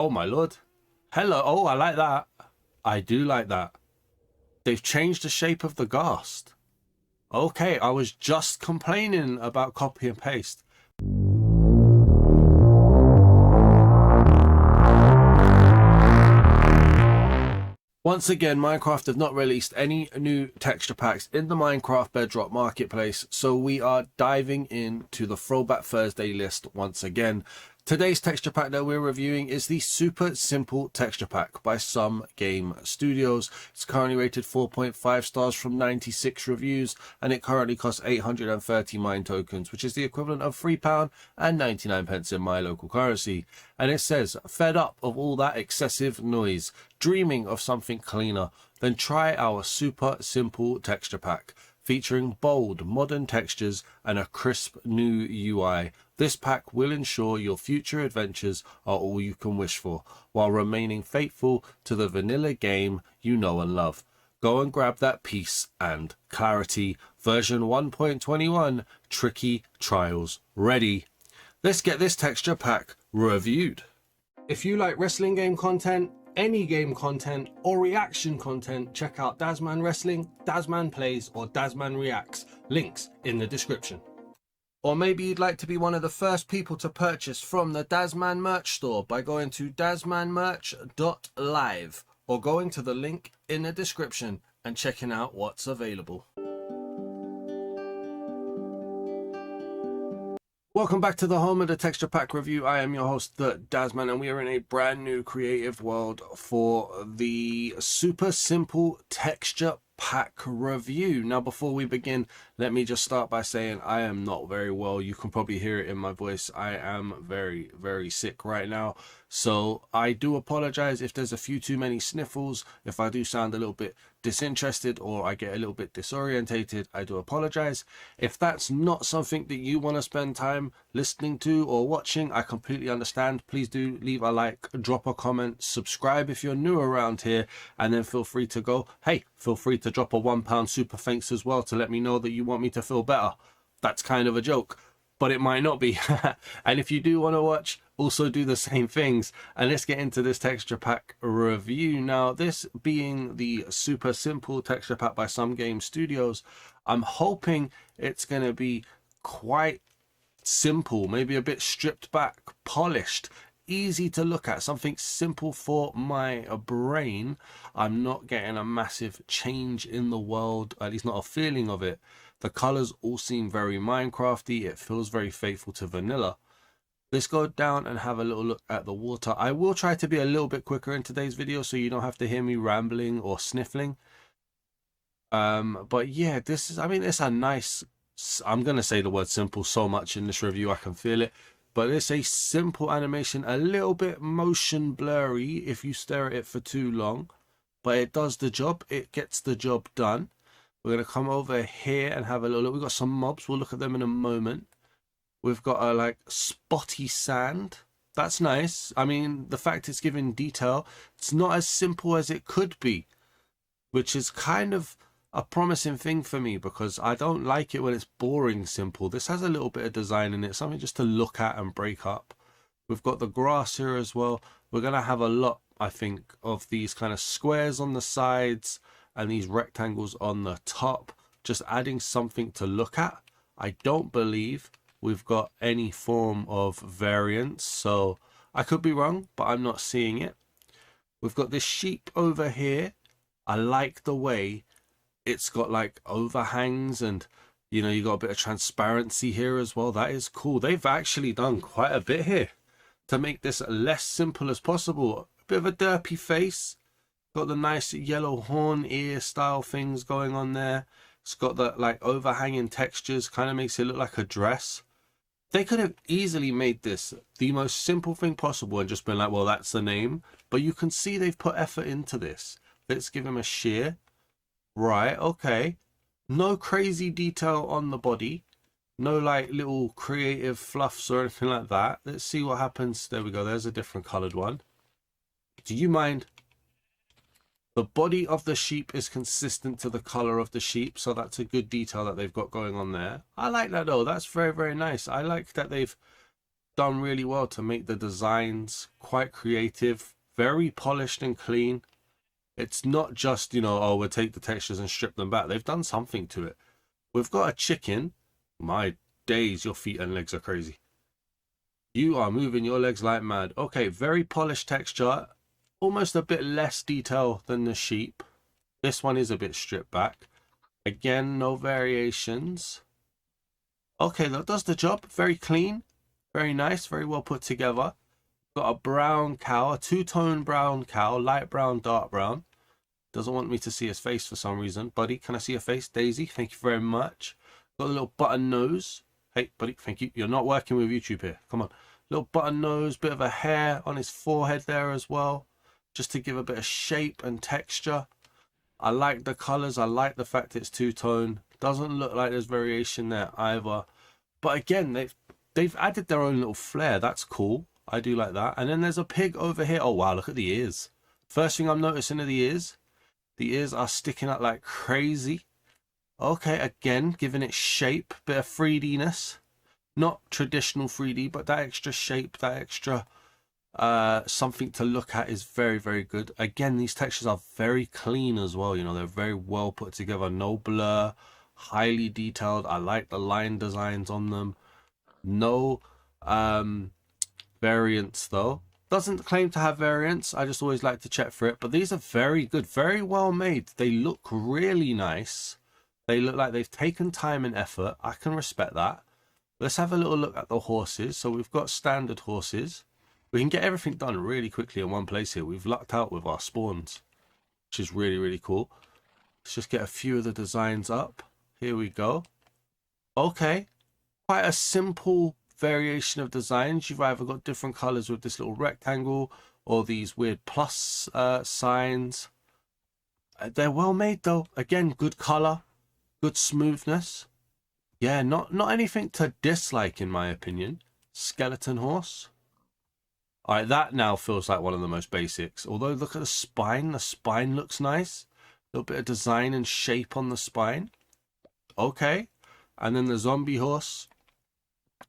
Oh my lord. Hello. Oh, I like that. I do like that. They've changed the shape of the ghast. Okay, I was just complaining about copy and paste. Once again, Minecraft have not released any new texture packs in the Minecraft Bedrock Marketplace, so we are diving into the Throwback Thursday list once again. Today's texture pack that we're reviewing is the Super Simple Texture Pack by Some Game Studios. It's currently rated 4.5 stars from 96 reviews, and it currently costs 830 mine tokens, which is the equivalent of £3.99 in my local currency. And it says, fed up of all that excessive noise, dreaming of something cleaner, then try our Super Simple Texture Pack. Featuring bold, modern textures and a crisp new UI. This pack will ensure your future adventures are all you can wish for, while remaining faithful to the vanilla game you know and love. Go and grab that peace and clarity. Version 1.21, Tricky Trials ready. Let's get this texture pack reviewed. If you like wrestling game content, any game content or reaction content, check out Dazman Wrestling, Dazman Plays or Dazman Reacts, links in the description. Or maybe you'd like to be one of the first people to purchase from the Dazman merch store by going to dazmanmerch.live or going to the link in the description and checking out what's available. Welcome back to the home of the texture pack review. I am your host, the Dazman, and we are in a brand new creative world for the Super Simple Texture Pack review. Now, before we begin, let me just start by saying I am not very well. You can probably hear it in my voice. I am very, very sick right now. So I do apologize if there's a few too many sniffles. If I do sound a little bit disinterested or I get a little bit disorientated, I do apologize. If that's not something that you want to spend time listening to or watching, I completely understand. Please do leave a like, drop a comment, subscribe if you're new around here, and then feel free to go, hey, feel free to drop a £1 super thanks as well to let me know that you want me to feel better. That's kind of a joke, but it might not be. And if you do want to watch, also do the same things. And let's get into this texture pack review. Now, this being the Super Simple Texture Pack by Some Game Studios, I'm hoping it's going to be quite simple, maybe a bit stripped back, polished, easy to look at, something simple for my brain. I'm not getting a massive change in the world, at least not a feeling of it. The colors all seem very Minecrafty. It feels very faithful to vanilla. Let's go down and have a little look at the water. I will try to be a little bit quicker in today's video so you don't have to hear me rambling or sniffling. But yeah, this is, I mean, it's a nice, I'm going to say the word simple so much in this review, I can feel it. But it's a simple animation, a little bit motion blurry if you stare at it for too long. But it does the job. It gets the job done. We're going to come over here and have a little look. We've got some mobs. We'll look at them in a moment. We've got a like spotty sand. That's nice. I mean, the fact it's giving detail, it's not as simple as it could be, which is kind of a promising thing for me because I don't like it when it's boring simple. This has a little bit of design in it, something just to look at and break up. We've got the grass here as well. We're going to have a lot, I think, of these kind of squares on the sides and these rectangles on the top, just adding something to look at. I don't believe we've got any form of variance, so I could be wrong, but I'm not seeing it. We've got this sheep over here. I like the way it's got like overhangs and, you know, you got a bit of transparency here as well. That is cool. They've actually done quite a bit here to make this less simple as possible. A bit of a derpy face. Got the nice yellow horn ear style things going on there. It's got the like overhanging textures, kind of makes it look like a dress. They could have easily made this the most simple thing possible and just been like, well, that's the name. But you can see they've put effort into this. Let's give him a shear. Right, okay. No crazy detail on the body. No like little creative fluffs or anything like that. Let's see what happens. There we go. There's a different colored one. Do you mind? The body of the sheep is consistent to the color of the sheep, so that's a good detail that they've got going on there. I like that though. That's very, very nice. I like that they've done really well to make the designs quite creative, very polished and clean. It's not just, you know, oh, we'll take the textures and strip them back. They've done something to it. We've got a chicken. My days, your feet and legs are crazy. You are moving your legs like mad. Okay, very polished texture. Almost a bit less detail than the sheep. This one is a bit stripped back. Again, no variations. Okay, that does the job. Very clean. Very nice. Very well put together. Got a brown cow. A two-tone brown cow. Light brown, dark brown. Doesn't want me to see his face for some reason. Buddy, can I see your face? Daisy, thank you very much. Got a little button nose. Hey, buddy, thank you. You're not working with YouTube here. Come on. Little button nose, bit of a hair on his forehead there as well. Just to give a bit of shape and texture. I like the colours. I like the fact it's two-tone. Doesn't look like there's variation there either. But again, they've added their own little flair. That's cool. I do like that. And then there's a pig over here. Oh, wow, look at the ears. First thing I'm noticing are the ears. The ears are sticking out like crazy. Okay, again, giving it shape, bit of 3D-ness. Not traditional 3D, but that extra shape, that extra something to look at is very, very good. Again, these textures are very clean as well. You know, they're very well put together. No blur, highly detailed. I like the line designs on them. No variants though. Doesn't claim to have variants. I just always like to check for it. But these are very good, very well made. They look really nice. They look like they've taken time and effort. I can respect that. Let's have a little look at the horses. So we've got standard horses. We can get everything done really quickly in one place here. We've lucked out with our spawns, which is really, really cool. Let's just get a few of the designs up. Here we go. Okay. Quite a simple variation of designs. You've either got different colors with this little rectangle or these weird plus signs. They're well made though. Again, good color, good smoothness. Yeah, not anything to dislike in my opinion. Skeleton horse. All right, that now feels like one of the most basics. Although look at the spine. The spine looks nice. A little bit of design and shape on the spine. Okay. And then the zombie horse.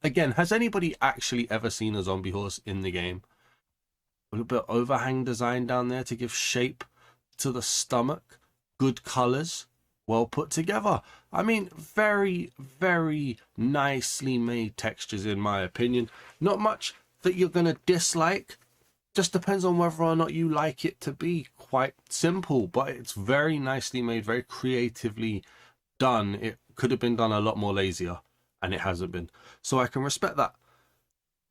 Again, has anybody actually ever seen a zombie horse in the game? A little bit of overhang design down there to give shape to the stomach. Good colors. Well put together. I mean, very, very nicely made textures in my opinion. Not much that you're going to dislike. Just depends on whether or not you like it to be quite simple. But it's very nicely made, very creatively done. It could have been done a lot more lazier. And it hasn't been. So I can respect that.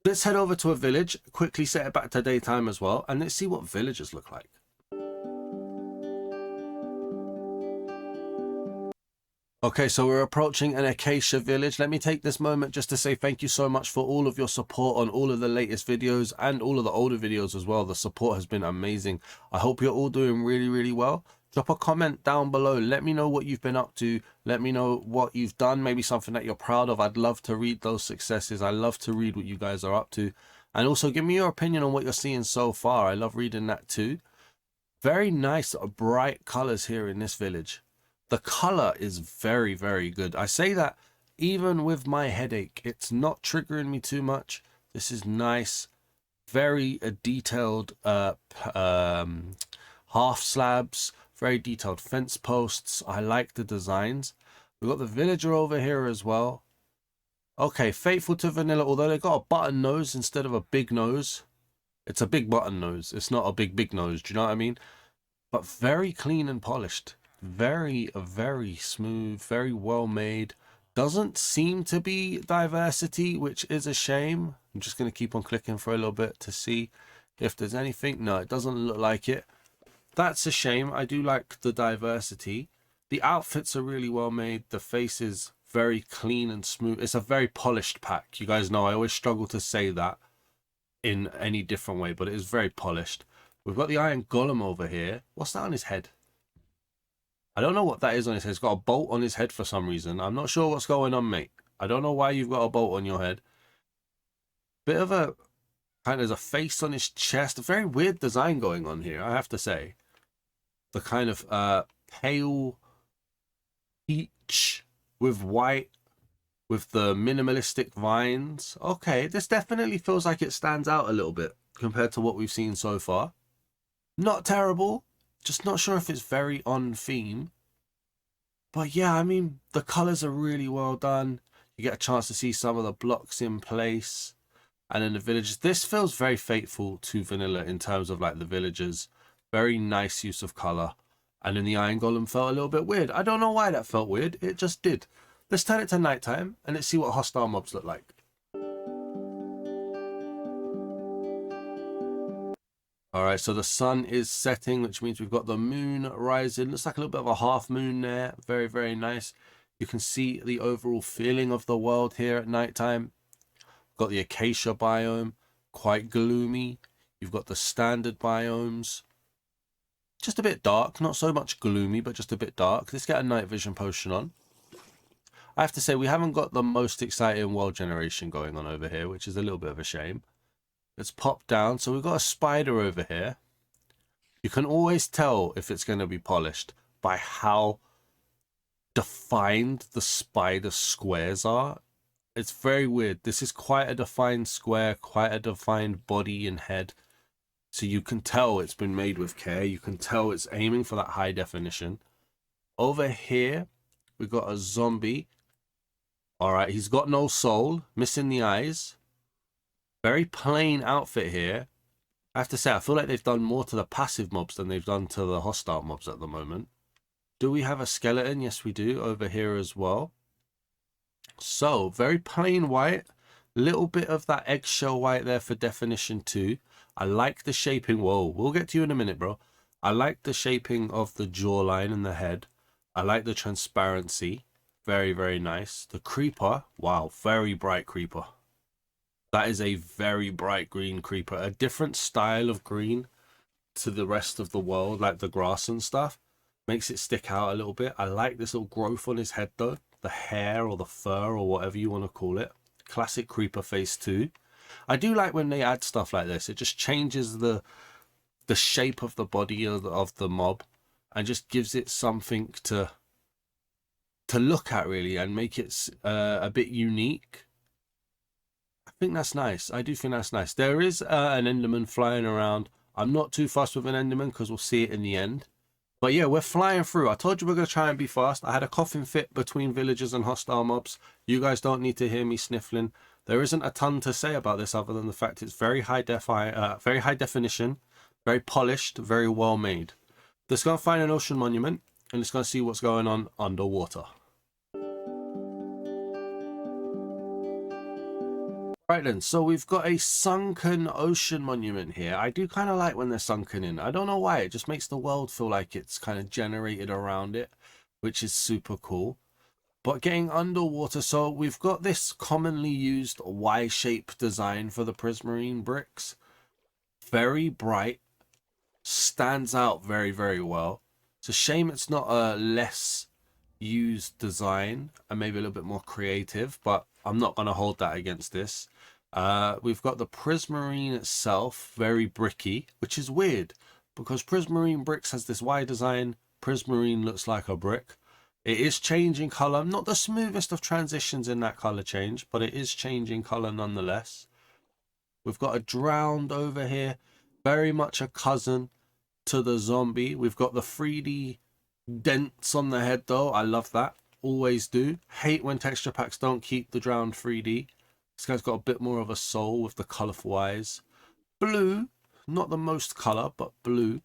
Let's head over to a village, quickly set it back to daytime as well, and let's see what villagers look like. Okay, so we're approaching an acacia village. Let me take this moment just to say thank you so much for all of your support on all of the latest videos and all of the older videos as well. The support has been amazing. I hope you're all doing really, really well. Drop a comment down below. Let me know what you've been up to. Let me know what you've done. Maybe something that you're proud of. I'd love to read those successes. I love to read what you guys are up to. And also give me your opinion on what you're seeing so far. I love reading that too. Very nice, bright colors here in this village. The color is very, very good. I say that even with my headache, it's not triggering me too much. This is nice. Very detailed half slabs. Very detailed fence posts. I like the designs. We've got the villager over here as well. Okay, faithful to vanilla, although they got a button nose instead of a big nose. It's a big button nose. It's not a big nose. Do you know what I mean? But very clean and polished. Very, very smooth. Very well made. Doesn't seem to be diversity, which is a shame. I'm just going to keep on clicking for a little bit to see if there's anything. No, it doesn't look like it. That's a shame. I do like the diversity. The outfits are really well made. The face is very clean and smooth. It's a very polished pack. You guys know I always struggle to say that in any different way, but it is very polished. We've got the iron golem over here. What's that on his head? I don't know what that is on his head. He's got a bolt on his head for some reason. I'm not sure what's going on, mate. I don't know why you've got a bolt on your head. Bit of a kind of, there's a face on his chest. A very weird design going on here, I have to say. The kind of pale peach with white with the minimalistic vines. Okay, this definitely feels like it stands out a little bit compared to what we've seen so far. Not terrible, just not sure if it's very on theme. But yeah, I mean, the colors are really well done. You get a chance to see some of the blocks in place. And then the villages. This feels very faithful to vanilla in terms of like the villagers. Very nice use of color. And then the iron golem felt a little bit weird. I don't know why that felt weird. It just did. Let's turn it to nighttime and let's see what hostile mobs look like. All right, so the sun is setting, which means we've got the moon rising. Looks like a little bit of a half moon there. Very, very nice. You can see the overall feeling of the world here at nighttime. Got the acacia biome, quite gloomy. You've got the standard biomes. Just a bit dark, not so much gloomy, but just a bit dark. Let's get a night vision potion on. I have to say, we haven't got the most exciting world generation going on over here, which is a little bit of a shame. Let's pop down. So we've got a spider over here. You can always tell if it's going to be polished by how defined the spider squares are. It's very weird. This is quite a defined square, quite a defined body and head. So you can tell it's been made with care. You can tell it's aiming for that high definition. Over here, we've got a zombie. All right, he's got no soul, missing the eyes. Very plain outfit here. I have to say, I feel like they've done more to the passive mobs than they've done to the hostile mobs at the moment. Do we have a skeleton? Yes, we do. Over here as well. So, very plain white. Little bit of that eggshell white there for definition too. I like the shaping. Whoa, we'll get to you in a minute, bro. I like the shaping of the jawline and the head. I like the transparency. Very, very nice. The creeper. Wow, very bright creeper. That is a very bright green creeper. A different style of green to the rest of the world, like the grass and stuff. Makes it stick out a little bit. I like this little growth on his head though. The hair or the fur or whatever you want to call it. Classic creeper face too. I do like when they add stuff like this. It just changes the shape of the body of the mob and just gives it something to look at really and make it a bit unique. I think that's nice. I do think that's nice. There is an enderman flying around. I'm not too fussed with an enderman because we'll see it in the end. But yeah, we're flying through. I told you we're going to try and be fast. I had a coughing fit between villagers and hostile mobs. You guys don't need to hear me sniffling. There isn't a ton to say about this other than the fact it's very high definition, very polished, very well made. Let's go and find an ocean monument and let's go and see what's going on underwater. Right then, so we've got a sunken ocean monument here. I do kind of like when they're sunken in. I don't know why, it just makes the world feel like it's kind of generated around it, which is super cool. But getting underwater, so we've got this commonly used Y-shaped design for the prismarine bricks. Very bright, stands out very, very well. It's a shame it's not a less used design and maybe a little bit more creative, but I'm not going to hold that against this. We've got the prismarine itself, very bricky, which is weird because prismarine bricks has this Y design. Prismarine looks like a brick. It is changing color, not the smoothest of transitions in that color change, but it is changing color nonetheless. We've got a drowned over here, very much a cousin to the zombie. We've got the 3D dents on the head though. I love that, always do. Hate when texture packs don't keep the drowned 3D. This guy's got a bit more of a soul with the colorful eyes. Blue, not the most color, but blue.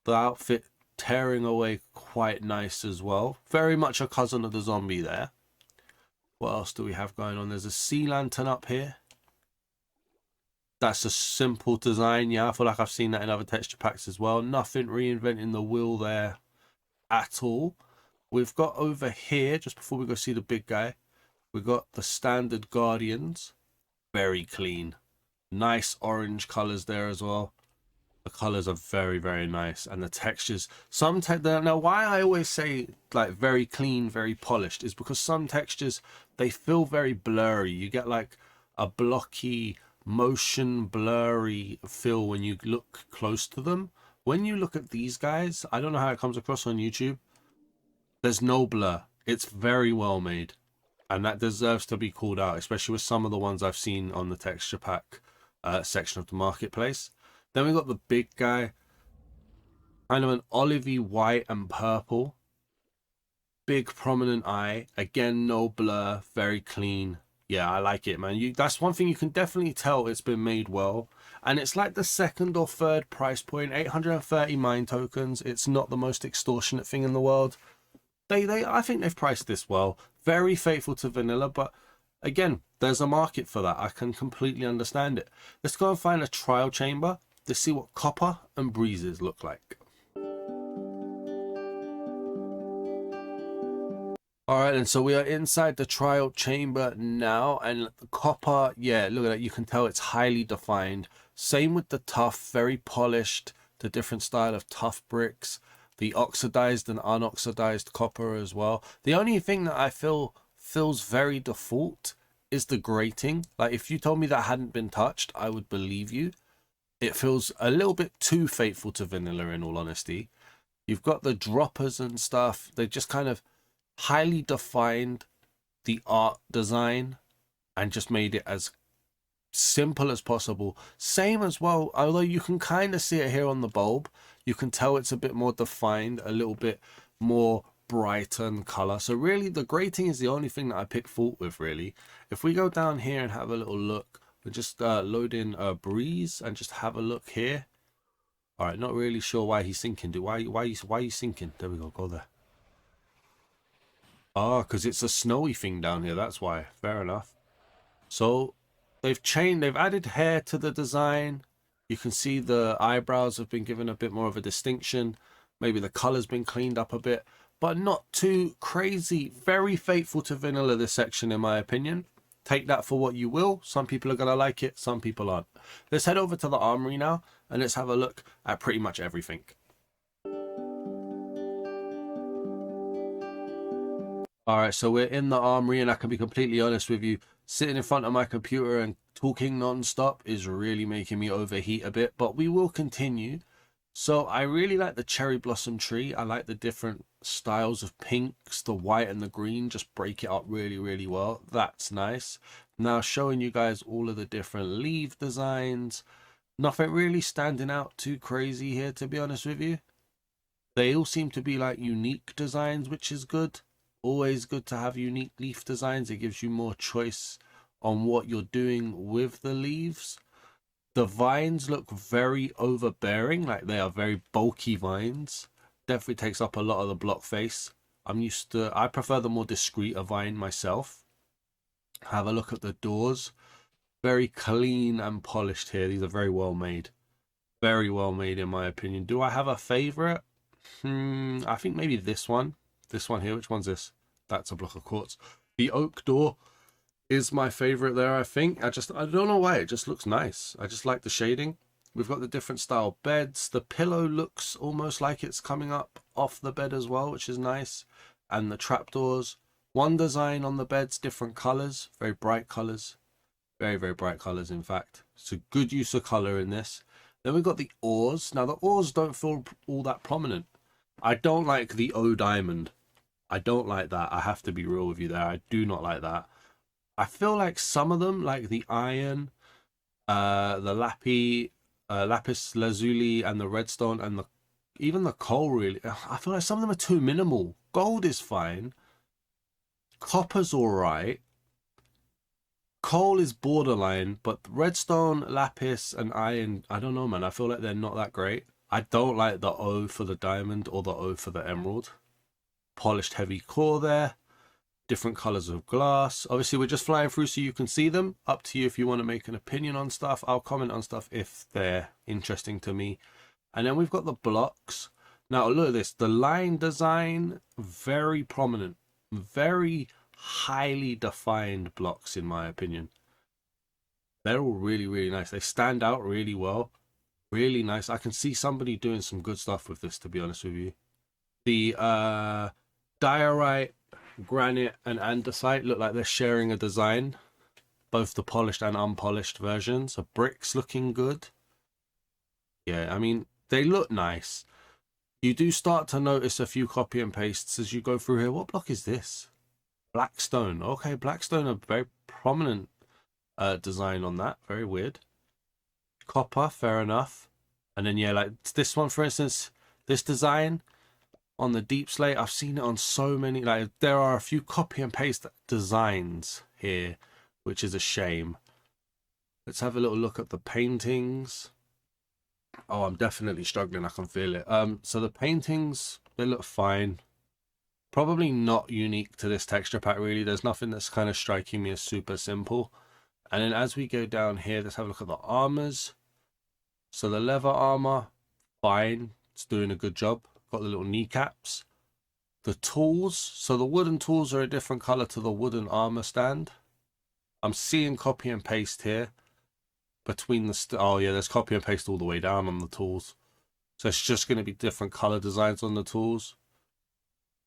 The outfit tearing away quite nice as well. Very much a cousin of the zombie there. What else do we have going on? There's a sea lantern up here. That's a simple design. Yeah, I feel like I've seen that in other texture packs as well. Nothing reinventing the wheel there at all. We've got over here, just before we go see the big guy, we've got the standard guardians. Very clean. Nice orange colors there as well. The colors are very, very nice, and the textures. Now, why I always say like very clean, very polished, is because some textures they feel very blurry. You get like a blocky, motion blurry feel when you look close to them. When you look at these guys, I don't know how it comes across on YouTube. There's no blur. It's very well made. And that deserves to be called out, especially with some of the ones I've seen on the texture pack section of the marketplace. Then we got the big guy, kind of an olivey white and purple. Big prominent eye. Again, no blur, very clean. Yeah, I like it, man. That's one thing you can definitely tell it's been made well. And it's like the second or third price point, 830 mine tokens. It's not the most extortionate thing in the world. I think they've priced this well. Very faithful to vanilla, but again, there's a market for that. I can completely understand it. Let's go and find a trial chamber to see what copper and breezes look like. Alright, and so we are inside the trial chamber now, and the copper, yeah, look at that, you can tell it's highly defined. Same with the tough, very polished, the different style of tough bricks, the oxidized and unoxidized copper as well. The only thing that I feel feels very default is the grating. Like, if you told me that hadn't been touched, I would believe you. It feels a little bit too faithful to vanilla, in all honesty. You've got the droppers and stuff, they just kind of highly defined the art design and just made it as simple as possible. Same as well, although you can kind of see it here on the bulb, you can tell it's a bit more defined, a little bit more brighter in color. So really the grating is the only thing that I pick fault with, really. If we go down here and have a little look, we'll just load in a breeze and just have a look here. All right, not really sure why he's sinking. Why are you sinking? There we go, go there. Oh, because it's a snowy thing down here. That's why. Fair enough. So they've added hair to the design. You can see the eyebrows have been given a bit more of a distinction. Maybe the color's been cleaned up a bit, but not too crazy. Very faithful to vanilla, this section, in my opinion. Take that for what you will. Some people are going to like it, some people aren't. Let's head over to the Armoury now, and let's have a look at pretty much everything. Alright, so we're in the Armoury, and I can be completely honest with you, sitting in front of my computer and talking non-stop is really making me overheat a bit, but we will continue. So I really like the cherry blossom tree. I like the different styles of pinks, the white and the green, just break it up really, really well. That's nice. Now showing you guys all of the different leaf designs. Nothing really standing out too crazy here, to be honest with you. They all seem to be like unique designs, which is good. Always good to have unique leaf designs. It gives you more choice on what you're doing with the leaves. The vines look very overbearing, like they are very bulky vines. Definitely takes up a lot of the block face. I prefer the more discreet vine myself. Have a look at the doors. Very clean and polished here. These are very well made. Very well made in my opinion. Do I have a favorite? I think maybe this one. This one here, which one's this? That's a block of quartz. The oak door is my favorite there, I think. I don't know why, it just looks nice. I just like the shading. We've got the different style beds. The pillow looks almost like it's coming up off the bed as well, which is nice. And the trapdoors. One design on the beds, different colors, very bright colors. Very, very bright colors, in fact. It's a good use of color in this. Then we've got the oars. Now, the oars don't feel all that prominent. I don't like the O diamond. I don't like that. I have to be real with you there. I do not like that. I feel like some of them, like the iron, the lapis lazuli, and the redstone, and even the coal, really. I feel like some of them are too minimal. Gold is fine. Copper's alright. Coal is borderline, but redstone, lapis, and iron, I don't know, man. I feel like they're not that great. I don't like the O for the diamond or the O for the emerald. Polished heavy core there. Different colors of glass. Obviously, we're just flying through so you can see them. Up to you if you want to make an opinion on stuff. I'll comment on stuff if they're interesting to me. And then we've got the blocks. Now, look at this. The line design, very prominent. Very highly defined blocks, in my opinion. They're all really, really nice. They stand out really well. Really nice. I can see somebody doing some good stuff with this, to be honest with you. The diorite, granite, and andesite look like they're sharing a design. Both the polished and unpolished versions. The bricks looking good. Yeah, I mean, they look nice. You do start to notice a few copy and pastes as you go through here. What block is this? Blackstone. Okay, Blackstone, a very prominent design on that. Very weird. Copper, fair enough. And then yeah, like this one for instance, this design on the deep slate, I've seen it on so many, like there are a few copy and paste designs here, which is a shame. Let's have a little look at the paintings. Oh, I'm definitely struggling, I can feel it. So the paintings, they look fine. Probably not unique to this texture pack really. There's nothing that's kind of striking me as super simple. And then as we go down here, let's have a look at the armors. So the leather armor, fine, it's doing a good job. Got the little kneecaps. The tools, so the wooden tools are a different color to the wooden armor stand. I'm seeing copy and paste here between the oh yeah, there's copy and paste all the way down on the tools. So it's just going to be different color designs on the tools.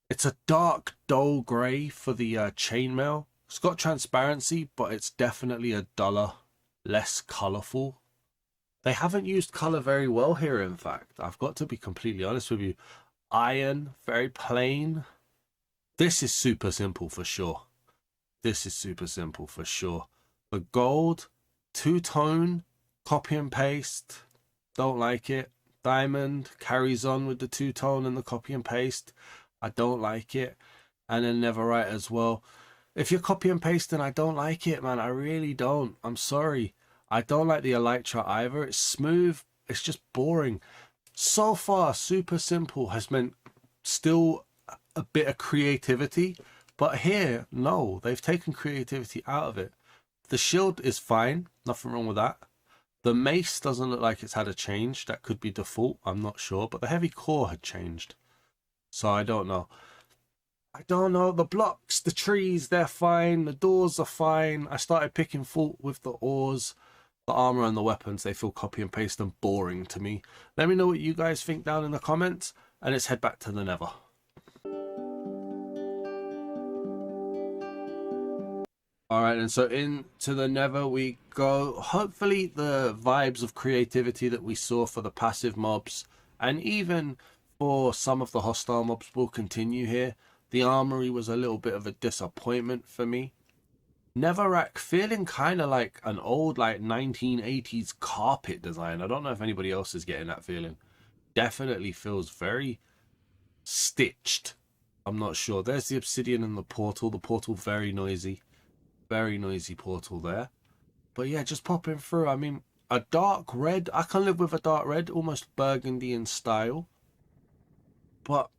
It's a dark dull gray for the chainmail. It's got transparency, but it's definitely a duller, less colorful. They haven't used color very well here, in fact. I've got to be completely honest with you. Iron, very plain. This is super simple for sure. This is super simple for sure. The gold, two-tone, copy and paste. Don't like it. Diamond carries on with the two-tone and the copy and paste. I don't like it. And then Netherite as well. If you're copy and pasting, I don't like it, man. I really don't. I'm sorry. I don't like the Elytra either. It's smooth. It's just boring. So far, super simple has meant still a bit of creativity. But here, no. They've taken creativity out of it. The shield is fine. Nothing wrong with that. The mace doesn't look like it's had a change. That could be default. I'm not sure. But the heavy core had changed. So I don't know. I don't know. The blocks, the trees, they're fine. The doors are fine. I started picking fault with the ores. The armor and the weapons, they feel copy and paste and boring to me. Let me know what you guys think down in the comments. And let's head back to the Nether. Alright, and so into the Nether we go. Hopefully the vibes of creativity that we saw for the passive mobs and even for some of the hostile mobs will continue here. The Armoury was a little bit of a disappointment for me. Netherrack feeling kind of like an old like 1980s carpet design. I don't know if anybody else is getting that feeling. Definitely feels very stitched. I'm not sure. There's the obsidian and the portal. The portal very noisy. Very noisy portal there. But yeah, just popping through. I mean, a dark red. I can live with a dark red, almost burgundy in style. But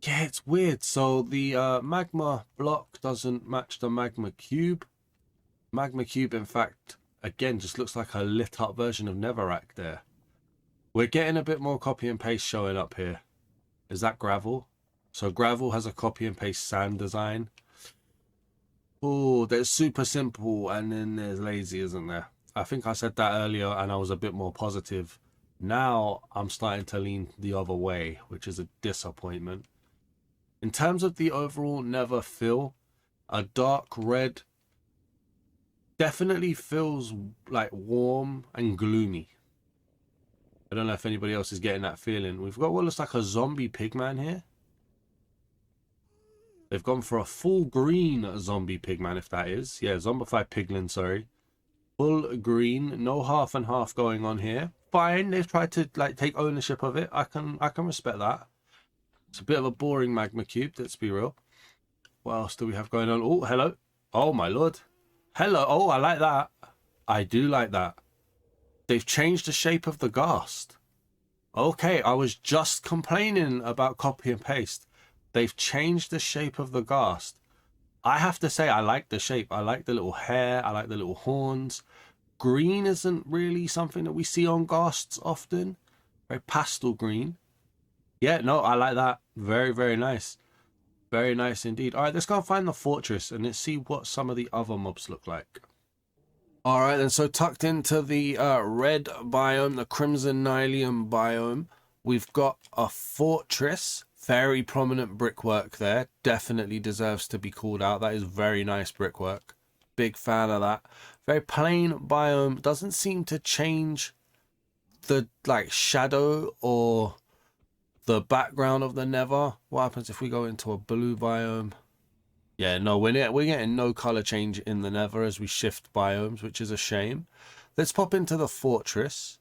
yeah, it's weird. So the magma block doesn't match the magma cube. Magma cube, in fact, again, just looks like a lit up version of Netherrack there. We're getting a bit more copy and paste showing up here. Is that gravel? So gravel has a copy and paste sand design. Oh, there's super simple and then there's lazy, isn't there? I think I said that earlier and I was a bit more positive. Now I'm starting to lean the other way, which is a disappointment. In terms of the overall Nether feel, a dark red definitely feels like warm and gloomy. I don't know if anybody else is getting that feeling. We've got what looks like a zombie pigman here. They've gone for a full green zombie pigman, if that is. Yeah, zombified piglin, sorry. Full green, no half and half going on here. Fine, they've tried to like take ownership of it. I can respect that. It's a bit of a boring magma cube, let's be real. What else do we have going on? Oh, hello. Oh my lord. Hello. Oh, I like that. I do like that. They've changed the shape of the ghast. Okay, I was just complaining about copy and paste. They've changed the shape of the ghast. I have to say, I like the shape. I like the little hair. I like the little horns. Green isn't really something that we see on ghasts often. Very pastel green. Yeah, no, I like that. Very, very nice. Very nice indeed. All right, let's go and find the fortress and let's see what some of the other mobs look like. All right, and so tucked into the red biome, the crimson nylium biome, we've got a fortress. Very prominent brickwork there. Definitely deserves to be called out. That is very nice brickwork. Big fan of that. Very plain biome. Doesn't seem to change the like shadow or the background of the Nether. What happens if we go into a blue biome? Yeah, no, we're getting no color change in the Nether as we shift biomes, which is a shame. Let's pop into the fortress.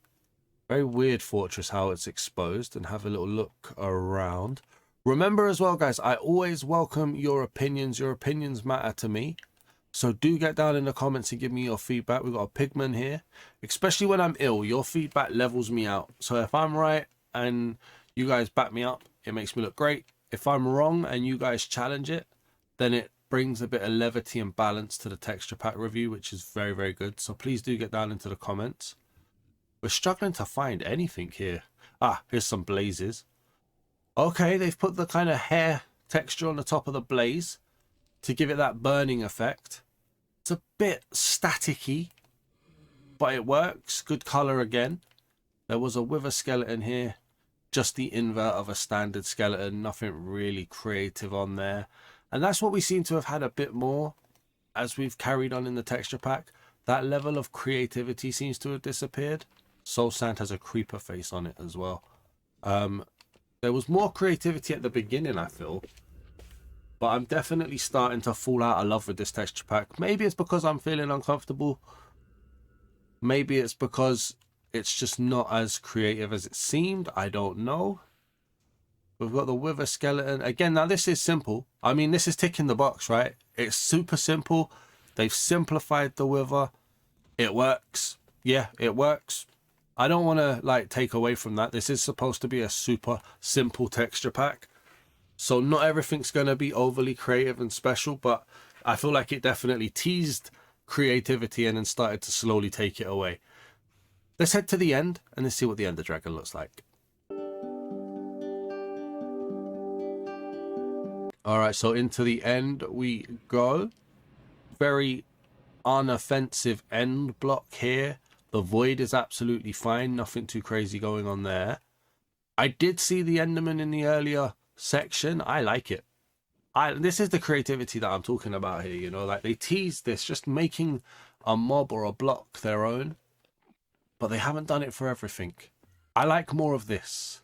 Very weird fortress how it's exposed, and have a little look around. Remember as well, guys, I always welcome your opinions. Your opinions matter to me. So do get down in the comments and give me your feedback. We've got a pigman here. Especially when I'm ill, your feedback levels me out. So if I'm right and you guys back me up, it makes me look great. If I'm wrong and you guys challenge it, then it brings a bit of levity and balance to the texture pack review, which is very, very good. So please do get down into the comments. We're struggling to find anything here. Ah, here's some blazes. Okay, they've put the kind of hair texture on the top of the blaze to give it that burning effect. It's a bit staticky, but it works. Good color again. There was a wither skeleton here. Just the invert of a standard skeleton. Nothing really creative on there. And that's what we seem to have had a bit more as we've carried on in the texture pack. That level of creativity seems to have disappeared. Soul Sand has a creeper face on it as well. There was more creativity at the beginning, I feel. But I'm definitely starting to fall out of love with this texture pack. Maybe it's because I'm feeling uncomfortable. Maybe it's because it's just not as creative as it seemed. I don't know. We've got the wither skeleton. Again, now this is simple. I mean, this is ticking the box, right? It's super simple. They've simplified the wither. It works. Yeah, it works. I don't want to like take away from that. This is supposed to be a super simple texture pack. So not everything's going to be overly creative and special, but I feel like it definitely teased creativity and then started to slowly take it away. Let's head to the end and let's see what the Ender Dragon looks like. All right, so into the end we go. Very unoffensive end block here. The void is absolutely fine. Nothing too crazy going on there. I did see the Enderman in the earlier section. I like it. This is the creativity that I'm talking about here, you know, like they teased this, just making a mob or a block their own, but they haven't done it for everything. I like more of this.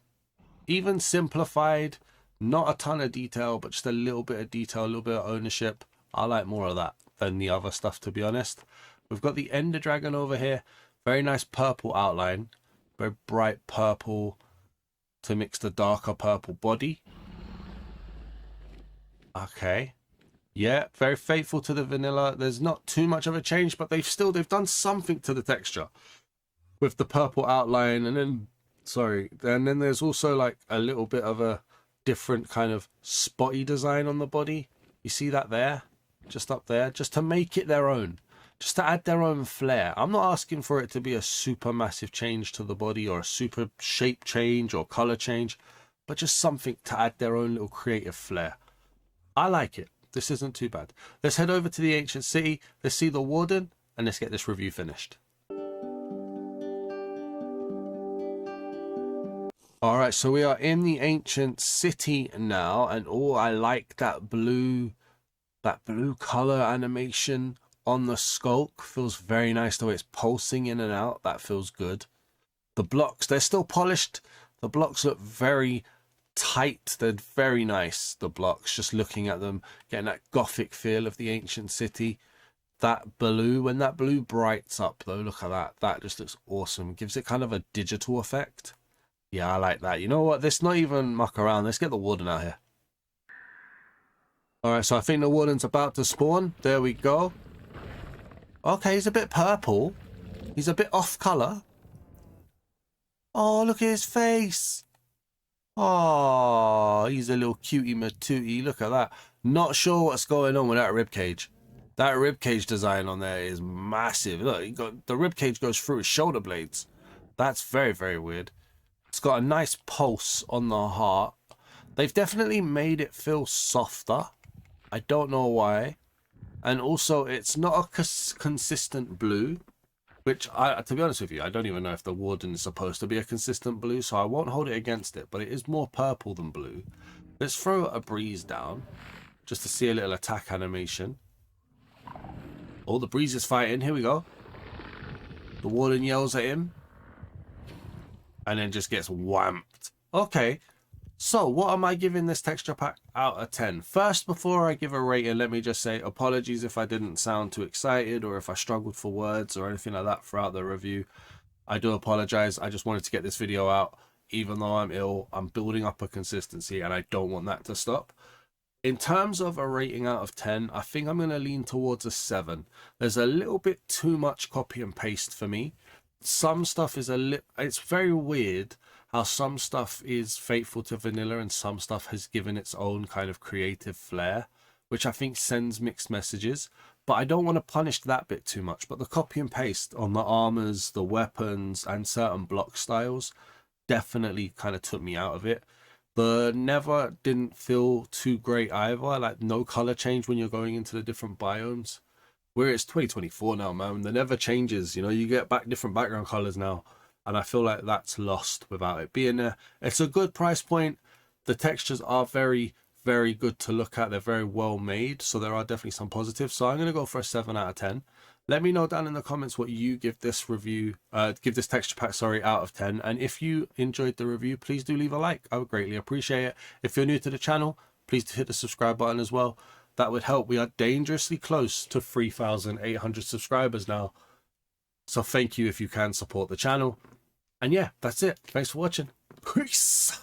Even simplified, not a ton of detail, but just a little bit of detail, a little bit of ownership. I like more of that than the other stuff, to be honest. We've got the Ender Dragon over here. Very nice purple outline. Very bright purple to mix the darker purple body. Okay. Yeah, very faithful to the vanilla. There's not too much of a change, but they've done something to the texture with the purple outline, and then then there's also like a little bit of a different kind of spotty design on the body. You see that there? Just up there, just to make it their own. Just to add their own flair. I'm not asking for it to be a super massive change to the body or a super shape change or color change, but just something to add their own little creative flair. I like it. This isn't too bad. Let's head over to the ancient city. Let's see the Warden and let's get this review finished. All right, so we are in the ancient city now, and oh, I like that blue color animation on the skulk. Feels very nice the way it's pulsing in and out. That feels good. The blocks, they're still polished. The blocks look very tight. They're very nice, the blocks. Just looking at them, getting that gothic feel of the ancient city. That blue, when that blue brights up though, look at that. That just looks awesome. Gives it kind of a digital effect. Yeah, I like that. You know what? Let's not even muck around. Let's get the Warden out here. All right, so I think the Warden's about to spawn. There we go. Okay, he's a bit purple. He's a bit off color. Oh, look at his face. Oh, he's a little cutie matootie. Look at that. Not sure what's going on with that ribcage. That ribcage design on there is massive. Look, the ribcage goes through his shoulder blades. That's very, very weird. It's got a nice pulse on the heart. They've definitely made it feel softer. I don't know why. And also, it's not a consistent blue. Which, to be honest with you, I don't even know if the Warden is supposed to be a consistent blue, so I won't hold it against it, but it is more purple than blue. Let's throw a breeze down, just to see a little attack animation. Oh, the breeze is fighting. Here we go. The Warden yells at him, and then just gets whamped. Okay, So what am I giving this texture pack out of 10? First, before I give a rating, let me just say apologies if I didn't sound too excited or if I struggled for words or anything like that throughout the review. I do apologize. I just wanted to get this video out. Even though I'm ill, I'm building up a consistency and I don't want that to stop. In terms of a rating out of 10, I think I'm going to lean towards a 7. There's a little bit too much copy and paste for me. Some stuff is it's very weird how some stuff is faithful to vanilla and some stuff has given its own kind of creative flair, which I think sends mixed messages. But I don't want to punish that bit too much. But the copy and paste on the armors, the weapons, and certain block styles definitely kind of took me out of it. The Nether didn't feel too great either, like no color change when you're going into the different biomes. Where it's 2024 now, man, the Nether changes, you know, you get back different background colors now, and I feel like that's lost without it being there. It's a good price point. The textures are very, very good to look at. They're very well made, so there are definitely some positives. So I'm going to go for a 7 out of 10. Let me know down in the comments what you give this review, give this texture pack, sorry, out of 10. And if you enjoyed the review, please do leave a like. I would greatly appreciate it. If you're new to the channel, please hit the subscribe button as well. That would help. We are dangerously close to 3,800 subscribers now. So thank you if you can support the channel. And yeah, that's it. Thanks for watching. Peace.